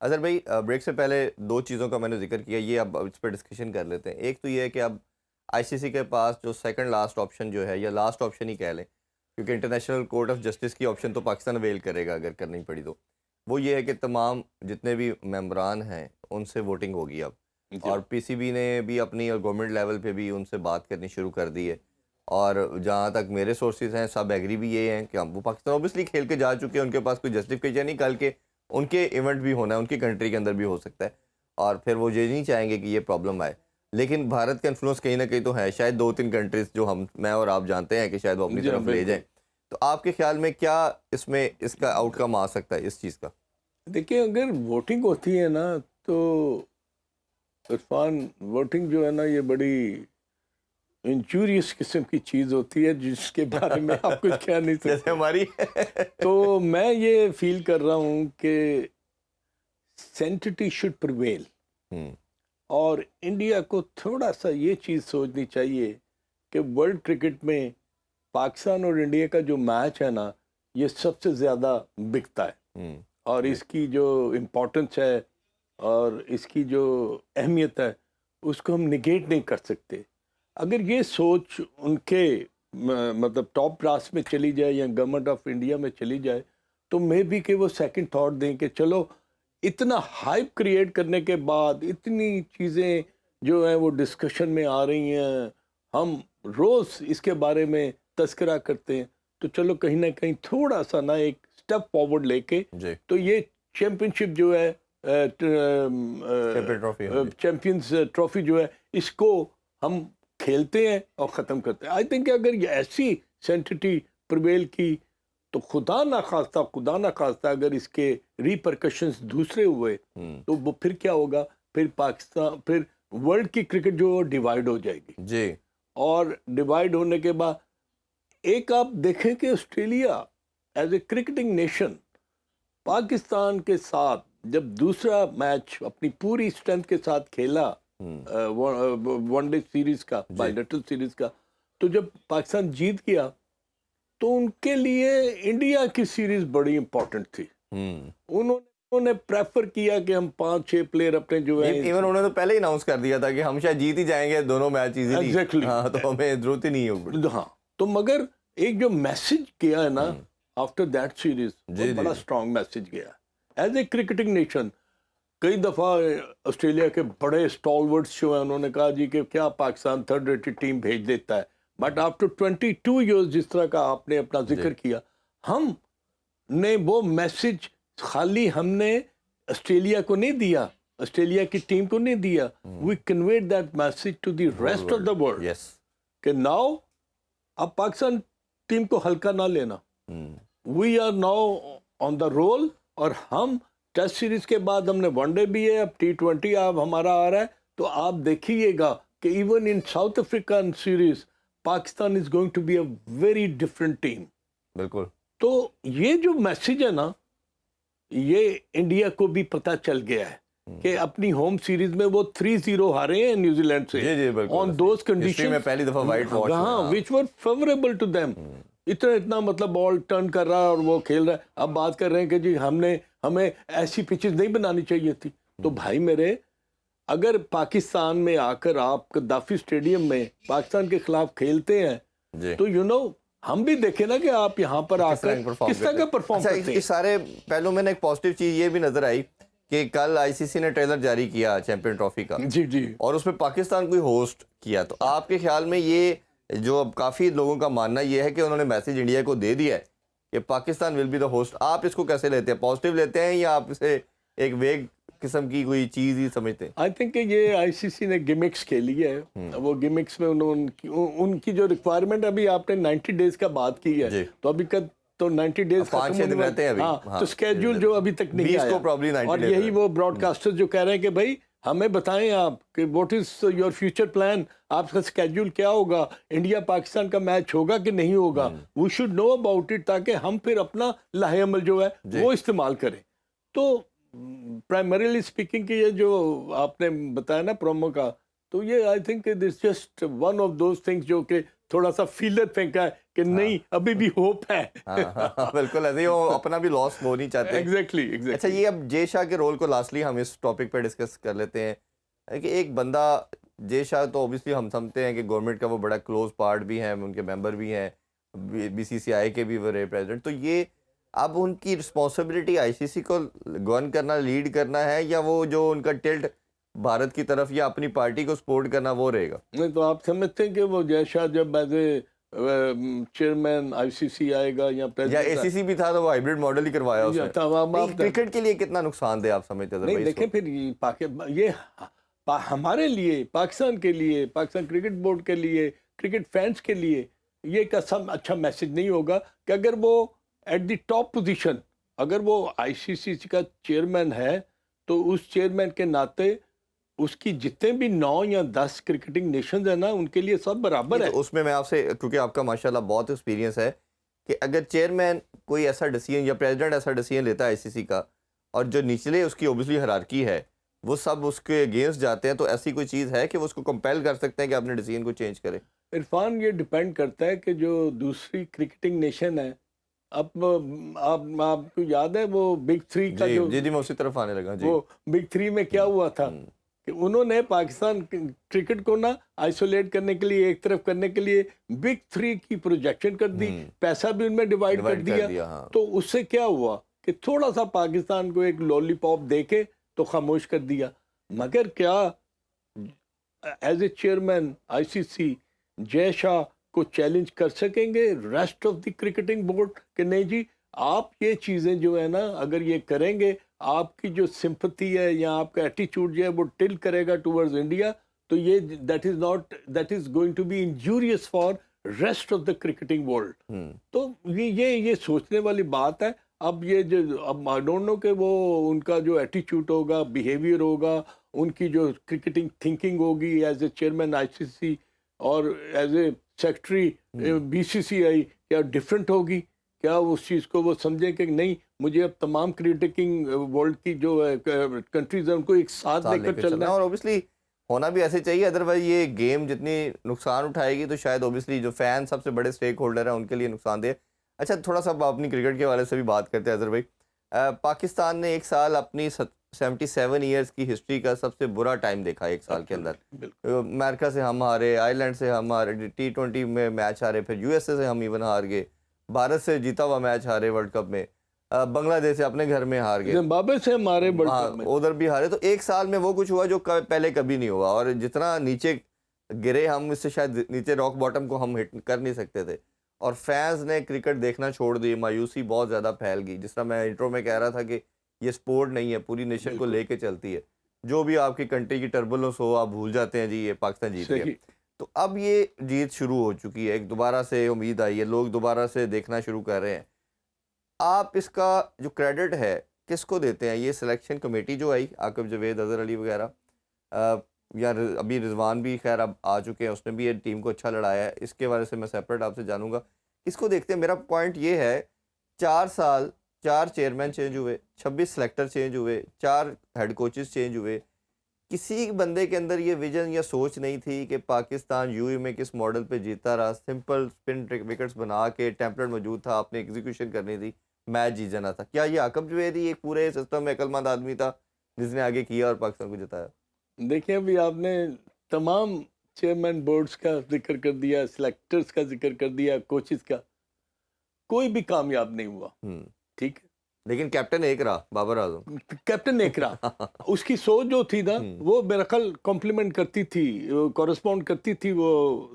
اظہر بھائی، بریک سے پہلے دو چیزوں کا میں نے ذکر کیا، یہ اب اس پہ ڈسکشن کر لیتے ہیں۔ ایک تو یہ ہے کہ اب آئی سی سی کے پاس جو سیکنڈ لاسٹ آپشن جو ہے، یا لاسٹ آپشن ہی کہہ لیں، کیونکہ انٹرنیشنل کورٹ آف جسٹس کی آپشن تو پاکستان اویل کرے گا اگر کرنی پڑی تو، وہ یہ ہے کہ تمام جتنے بھی ممبران ہیں ان سے ووٹنگ ہوگی اب، جی اور پی سی بی نے بھی اپنی گورنمنٹ لیول پہ بھی ان سے بات کرنی شروع کر دی ہے، اور جہاں تک میرے سورسز ہیں سب ایگری بھی یہ ہیں کہ وہ پاکستان اوبیسلی کھیل کے جا چکے ہیں، ان کے پاس کوئی جسٹیفیکیشن نہیں، کل کے ان کے ایونٹ بھی ہونا ہے، ان کی کنٹری کے اندر بھی ہو سکتا ہے، اور پھر وہ یہ نہیں چاہیں گے کہ یہ پرابلم آئے۔ لیکن بھارت کا انفلوئنس کہیں نہ کہیں تو ہے، شاید دو تین کنٹریز جو میں اور آپ جانتے ہیں کہ شاید وہ اپنی جی ہاں، طرف لے بالکل۔ جائیں۔ تو آپ کے خیال میں کیا اس میں اس کا آؤٹ کم آ سکتا ہے اس چیز کا؟ دیکھیں، اگر ووٹنگ ہوتی ہے نا تو عرفان، ووٹنگ جو ہے نا یہ بڑی انجوریس قسم کی چیز ہوتی ہے جس کے بارے میں آپ کچھ کہہ نہیں جیسے سکتے۔ ہماری تو میں یہ فیل کر رہا ہوں کہ سینٹٹی شوڈ پرویل، ہوں، اور انڈیا کو تھوڑا سا یہ چیز سوچنی چاہیے کہ ورلڈ کرکٹ میں پاکستان اور انڈیا کا جو میچ ہے نا یہ سب سے زیادہ بکتا ہے، ہوں، اور جی، اس کی جو امپورٹنس ہے اور اس کی جو اہمیت ہے اس کو ہم نگیٹ نہیں کر سکتے۔ اگر یہ سوچ ان کے مطلب ٹاپ کلاس میں چلی جائے یا گورنمنٹ آف انڈیا میں چلی جائے تو میں بھی کہ وہ سیکنڈ تھاٹ دیں کہ چلو اتنا ہائپ کریٹ کرنے کے بعد اتنی چیزیں جو ہیں وہ ڈسکشن میں آ رہی ہیں، ہم روز اس کے بارے میں تذکرہ کرتے ہیں، تو چلو کہیں نہ کہیں تھوڑا سا نا ایک سٹیپ فارورڈ لے کے جی، تو یہ چیمپئن شپ جو ہے چیمپئن ٹرافی، ہاں جی، چیمپئنز ٹرافی جو ہے اس کو ہم کھیلتے ہیں اور ختم کرتے ہیں۔ آئی تھنک کہ اگر یہ ایسی سینٹٹی پرویل کی تو خدا نہ خواستہ اگر اس کے ریپرکشنز دوسرے ہوئے ہوں، تو وہ پھر کیا ہوگا؟ پھر پاکستان، پھر ورلڈ کی کرکٹ جو ڈیوائیڈ ہو جائے گی، جی، اور ڈیوائیڈ ہونے کے بعد ایک آپ دیکھیں کہ Australia as a cricketing nation Pakistan کے ساتھ جب دوسرا میچ اپنی پوری اسٹرینتھ کے ساتھ کھیلا ہوں، ون ڈے سیریز کا، جی، بائیلیٹرل سیریز کا، تو جب پاکستان جیت گیا تو ان کے لیے انڈیا کی سیریز بڑی امپورٹنٹ تھی۔ ہوں، انہوں نے پریفر کیا کہ ہم 5-6 پلیئر اپنے جو ہیں ایون انہوں نے تو پہلے ہی اناؤنس کر دیا تھا کہ ہم شاید جیت ہی جائیں گے دونوں میچ ایزیلی، ایگزیکٹلی، ہاں، تو ہمیں ضرورت ہی نہیں ہوگی۔ ہاں، تو مگر ایک جو میسج کیا ہے نا ہوں، آفٹر دیٹ سیریز، وہ جی، جی، بڑا اسٹرانگ میسج گیا ایز اے کرکٹنگ نیشن۔ کئی دفعہ آسٹریلیا کے بڑے اسٹالورڈس جو ہیں انہوں نے کہا جی کہ کیا پاکستان تھرڈ ریٹڈ ٹیم بھیج دیتا ہے، بٹ آفٹر 22 ایئرز جس طرح کا آپ نے اپنا جی، ذکر کیا، ہم نے وہ میسج خالی ہم نے آسٹریلیا کو نہیں دیا، آسٹریلیا کی ٹیم کو نہیں دیا، we conveyed that message to the rest of the world yes, کہ ناؤ اب پاکستان ٹیم کو ہلکا نہ لینا، we are now on the roll, اور ہم ٹیسٹ سیریز کے بعد ہم نے ون ڈے بھی ہے، اب T20 اب ہمارا آ رہا ہے، تو آپ دیکھیے گا کہ even in South African series Pakistan is going to be a very different team. بالکل، تو یہ جو میسج ہے نا یہ انڈیا کو بھی پتہ چل گیا ہے کہ اپنی ہوم سیریز میں وہ 3-0 ہارے ہیں نیوزی لینڈ سے، جی، جی، بالکل، آن دوز ہسٹری کنڈیشن، میں پہلی دفعہ وائٹ واش ہوئے، ہاں، ہاں، وچ ور فیوریبل ٹو دیم۔ اتنا مطلب بال ٹرن کر رہا ہے اور وہ کھیل رہا ہے، اب بات کر رہے ہیں کہ جی ہمیں ایسی پچز نہیں بنانی چاہیے تھی۔ تو بھائی میرے، اگر پاکستان میں آ کر آپ قذافی اسٹیڈیم میں پاکستان کے خلاف کھیلتے ہیں جی، تو ہم بھی دیکھیں نا کہ آپ یہاں پر آ کس کر طرح پرفارم کس طرح کرتے کا ہیں۔ پرفارم اچھا، کرتے ہیں۔ اس سارے پہلو میں نے ایک پازیٹیو چیز یہ بھی نظر آئی کہ کل آئی سی سی نے ٹریلر جاری کیا چیمپئن ٹرافی کا، جی جی، اور اس میں پاکستان کو ہی ہوسٹ کیا، تو آپ کے خیال میں یہ جو اب کافی لوگوں کا ماننا یہ ہے کہ انہوں نے میسج انڈیا کو دے دیا ہے کہ Pakistan will be the host, آپ اس کو کیسے لیتے ہیں؟ پازیٹیو لیتے ہیں یا آپ اسے ایک ویگ قسم کی کوئی چیز ہی سمجھتے ہیں؟ آئی تھنک کہ یہ آئی سی سی نے گیمکس کھیلی ہے، وہ گیمکس میں ان کی جو ریکوائرمنٹ، ابھی آپ نے 90 ڈیز کا بات کی ہے، جی، تو ابھی تو 90 ڈیز ختم 5-6 ہونے دن رہتے ہیں ابھی، ہاں، ہاں، تو سکیجول جو ابھی تک نہیں 20 آیا، کو probably 90 اور days یہی رہتے وہ براڈ کاسٹر جو کہہ رہے ہیں کہ بھائی ہمیں بتائیں آپ کہ what is your future plan, آپ کا سکیجول کیا ہوگا، انڈیا پاکستان کا میچ ہوگا کہ نہیں ہوگا، we should know about it, تاکہ ہم پھر اپنا لاہ عمل جو ہے جی، وہ استعمال کریں۔ تو پرائمریلی اسپیکنگ کہ یہ جو آپ نے بتایا نا پرومو کا، تو یہ I think this just one of those things جو کہ تھوڑا سا فیلر پھینکا ہے کہ نہیں ابھی بھی ہوپ ہے. ہاں بالکل ایسے ہی وہ اپنا بھی لاس وہ نہیں چاہتے. ایگزیکٹلی اچھا یہ اب جے شاہ کے رول کو لاسٹلی ہم اس ٹاپک پہ ڈسکس کر لیتے ہیں کہ ایک بندہ جے شاہ تو اوبیسلی ہم سمجھتے ہیں کہ گورنمنٹ کا وہ بڑا کلوز پارٹ بھی ہیں, ان کے ممبر بھی ہیں, بی سی سی آئی کے بھی وہ رہے پریزیڈنٹ, تو یہ اب ان کی رسپانسبلٹی آئی سی سی کو گورن کرنا, لیڈ کرنا ہے, یا وہ جو ان کا ٹلٹ بھارت کی طرف یا اپنی پارٹی کو سپورٹ کرنا وہ رہے گا؟ نہیں تو آپ سمجھتے ہیں کہ وہ جے شاہ جب as a chairman I C سی آئے گا یا یا اے سی سی بھی تھا تو وہ ہائبرڈ ماڈل ہی کروایا اس نے, کرکٹ کے لیے کتنا نقصان دہ آپ سمجھتے ہیں؟ نہیں دیکھیں پھر یہ ہمارے لیے, پاکستان کے لیے, پاکستان کرکٹ بورڈ کے لیے, کرکٹ فینس کے لیے یہ ایک اچھا میسج نہیں ہوگا کہ اگر وہ ایٹ دی ٹاپ پوزیشن, اگر وہ آئی سی سی کا چیئرمین ہے تو اس چیئرمین کے ناطے اس کی جتنے بھی 9 یا 10 کرکٹنگ نیشنز ہیں نا, ان کے لیے سب برابر ہے. اس میں آپ سے, کیونکہ آپ کا ماشاءاللہ بہت ایکسپیرینس ہے, کہ اگر چیئرمین کوئی ایسا ڈیسیژن یا پریزیڈنٹ ایسا ڈیسیژن لیتا ہے آئی سی سی کا, اور جو نچلے اس کی اوبیسلی ہرارکی ہے وہ سب اس کے اگینسٹ جاتے ہیں, تو ایسی کوئی چیز ہے کہ وہ اس کو کمپیل کر سکتے ہیں کہ اپنے ڈیسیژن کو چینج کرے؟ عرفان یہ ڈیپینڈ کرتا ہے کہ جو دوسری کرکٹنگ نیشن ہے, اب آپ کو یاد ہے وہ بگ 3 کا جو جی میں اسی طرف آنے لگا. جی وہ بگ 3 میں کیا ہوا تھا کہ انہوں نے پاکستان کرکٹ کو نا آئسولیٹ کرنے کے لیے, ایک طرف کرنے کے لیے بگ 3 کی پروجیکشن کر دی, پیسہ بھی ان میں ڈیوائیڈ کر دیا. تو اس سے کیا ہوا کہ تھوڑا سا پاکستان کو ایک لولی پاپ دے کے تو خاموش کر دیا. مگر کیا as a chairman I C سی جے شاہ کو چیلنج کر سکیں گے ریسٹ آف دی کرکٹنگ بورڈ کہ نہیں جی آپ یہ چیزیں جو ہے نا اگر یہ کریں گے, آپ کی جو سمپتھی ہے یا آپ کا ایٹیچیوڈ جو ہے وہ ٹل کرے گا ٹورڈز انڈیا, تو یہ that is going to be injurious for rest of the cricketing world. تو یہ سوچنے والی بات ہے. اب یہ جو اب آئی ڈونٹ نو کہ وہ ان کا جو ایٹیچیوڈ ہوگا, بیہیویئر ہوگا, ان کی جو کرکٹنگ تھنکنگ ہوگی as a chairman I C C اور as a secretary B C C I, کیا ڈفرینٹ ہوگی؟ کیا اس چیز کو وہ سمجھیں کہ نہیں مجھے اب تمام کرکٹنگ ورلڈ کی جو کنٹریز ہیں ان کو ایک ساتھ لے کر چلنا ہے؟ اور اوبیسلی ہونا بھی ایسے چاہیے, ادروائز یہ گیم جتنی نقصان اٹھائے گی تو شاید اوبیسلی جو فین سب سے بڑے اسٹیک ہولڈر ہیں ان کے لیے نقصان دہ. اچھا تھوڑا سا اپنی کرکٹ کے حوالے سے بھی بات کرتے ہیں اظہر بھائی. پاکستان نے ایک سال اپنی 77 ایئرس کی ہسٹری کا سب سے برا ٹائم دیکھا ایک سال کے اندر. امریکہ سے ہم ہارے, آئرلینڈ سے ہم ہارے, T20 میں میچ ہارے, پھر یو ایس اے سے ہم ایون ہار گئے, بھارت سے جیتا ہوا میچ ہارے ورلڈ کپ میں, بنگلہ دیش سے اپنے گھر میں ہار گئے, زمبابوے سے ہمارے ادھر بھی ہارے. تو ایک سال میں وہ کچھ ہوا جو پہلے کبھی نہیں ہوا, اور جتنا نیچے گرے ہم اس سے شاید نیچے راک باٹم کو ہم ہٹ کر نہیں سکتے تھے, اور فینس نے کرکٹ دیکھنا چھوڑ دی, مایوسی بہت زیادہ پھیل گئی. جس طرح میں انٹرو میں کہہ رہا تھا کہ یہ سپورٹ نہیں ہے, پوری نیشن کو لے کے چلتی ہے, جو بھی آپ کی کنٹری کی ٹربولنس ہو آپ بھول جاتے ہیں جی یہ پاکستان جیت گیا. تو اب یہ جیت شروع ہو چکی ہے, ایک دوبارہ سے امید آئی ہے, لوگ دوبارہ سے دیکھنا شروع کر رہے ہیں. آپ اس کا جو کریڈٹ ہے کس کو دیتے ہیں؟ یہ سلیکشن کمیٹی جو آئی, عاقب جاوید, اظہر علی وغیرہ, یا ابھی رضوان بھی خیر اب آ چکے ہیں, اس نے بھی یہ ٹیم کو اچھا لڑایا ہے, اس کے بارے سے میں سیپریٹ آپ سے جانوں گا. اس کو دیکھتے ہیں, میرا پوائنٹ یہ ہے 4 سال 4 چیئرمین چینج ہوئے, 26 سلیکٹر چینج ہوئے, 4 ہیڈ کوچز چینج ہوئے, کسی بندے کے اندر یہ ویژن یا سوچ نہیں تھی کہ پاکستان یو اے میں کس ماڈل پہ جیتا رہا, سمپل سپن وکٹس بنا کے ٹیمپلیٹ موجود تھا, آپ نے ایگزیکیوشن کرنی تھی, میچ جیت جانا تھا. کیا یہ عاقب جوید ہی ایک پورے سسٹم میں عقل مند آدمی تھا جس نے آگے کیا اور پاکستان کو جتایا؟ دیکھیں ابھی آپ نے تمام چیئرمین بورڈز کا ذکر کر دیا, سلیکٹرز کا ذکر کر دیا, کوچز کا, کوئی بھی کامیاب نہیں ہوا. ٹھیک ہے, لیکن کیپٹن ایک رہا, بابر اعظم کیپٹن ایک رہا. اس کی سوچ جو تھی نا وہ میرا خیال کمپلیمنٹ کرتی تھی, کورسپونڈ کرتی تھی وہ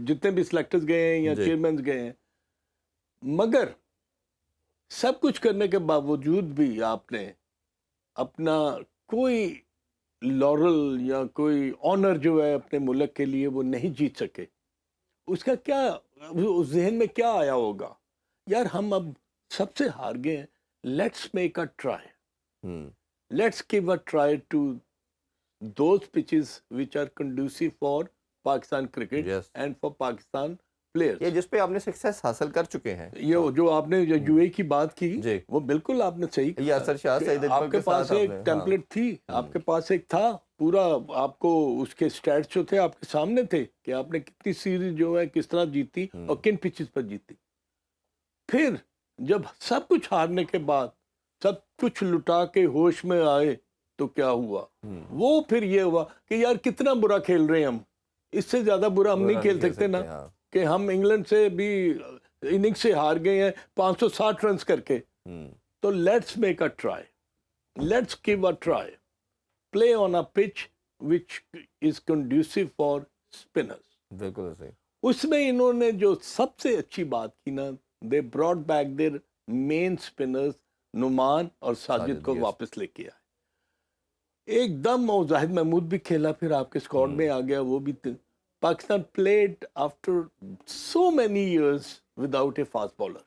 جتنے بھی سلیکٹرز گئے ہیں یا چیئرمینز گئے ہیں. مگر سب کچھ کرنے کے باوجود بھی آپ نے اپنا کوئی لورل یا کوئی آنر جو ہے اپنے ملک کے لیے وہ نہیں جیت سکے. اس کا کیا اس ذہن میں کیا آیا ہوگا, یار ہم اب سب سے ہار گئے ہیں, let's make a try, let's give a try to those pitches which are conducive for Pakistan cricket and for Pakistan players. یہ جس پہ آپ نے سکسیس حاصل کر چکے ہیں, یہ جو آپ نے یو اے کی بات کی وہ بالکل آپ نے صحیح کہا. آپ کے پاس ایک ٹیمپلیٹ تھی, آپ کے پاس ایک تھا پورا آپ کو اس کے سٹیٹس جو تھے آپ کے سامنے تھے کہ آپ نے کتنی سیریز جو ہے کس طرح جیتی اور کن پچز پر جیتی. پھر جب سب کچھ ہارنے کے بعد سب کچھ لٹا کے ہوش میں آئے تو کیا ہوا؟ وہ پھر یہ ہوا کہ یار کتنا برا کھیل رہے ہیں ہم، اس سے زیادہ برا ہم نہیں کھیل سکتے نا، کہ ہم انگلینڈ سے بھی اننگ سے ہار گئے ہیں 560 رنز کر کے. تو let's make a try, let's give a try, play on a pitch which is conducive for spinners. بالکل صحیح. اس میں انہوں نے جو سب سے اچھی بات کی نا، they brought back their main spinners Noman اور ساجد کو واپس لے کے آئے. ایک دم اور زاہد محمود بھی کھیلا، پھر آپ کے اسکواڈ میں آ گیا وہ بھی. Pakistan played after so many years without a fast bowler.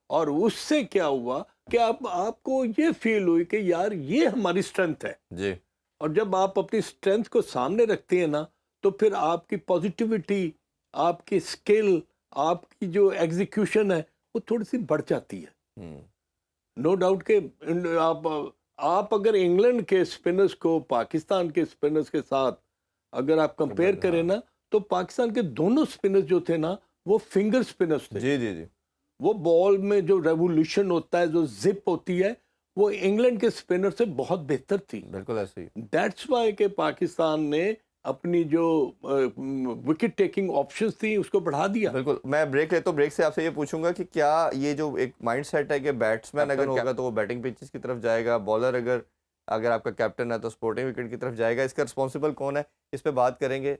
اور اس سے کیا ہوا کہ آپ کو یہ فیل ہوئی کہ یار یہ ہماری اسٹرینتھ ہے جی. اور جب آپ اپنی اسٹرینتھ کو سامنے رکھتے ہیں نا تو پھر آپ کی پازیٹیوٹی، آپ کی اسکل، آپ کی جو ایگزیکیوشن ہے وہ تھوڑی سی بڑھ جاتی ہے. نو ڈاؤٹ کہ آپ اگر انگلینڈ کے اسپنرز کو پاکستان کے اسپنرز کے ساتھ اگر آپ کمپیئر کریں نا تو پاکستان کے دونوں اسپنرز جو تھے نا وہ فنگر اسپنرز تھے. جی جی جی. وہ بال میں جو ریولیوشن ہوتا ہے، جو زپ ہوتی ہے، وہ انگلینڈ کے اسپنر سے بہت بہتر تھی. بالکل ایسے ہی. دیٹس وائی کہ پاکستان نے اپنی جو وکٹ ٹیکنگ آپشنز تھیں اس کو بڑھا دیا. بالکل. میں بریک لیتا ہوں، بریک سے آپ سے یہ پوچھوں گا کہ کیا یہ جو ایک مائنڈ سیٹ ہے کہ بیٹسمین اگر ہوگا تو وہ بیٹنگ پچز کی طرف جائے گا، بالر اگر آپ کا کیپٹن ہے تو سپورٹنگ وکٹ کی طرف جائے گا، اس کا رسپانسبل کون ہے؟ اس پہ بات کریں گے.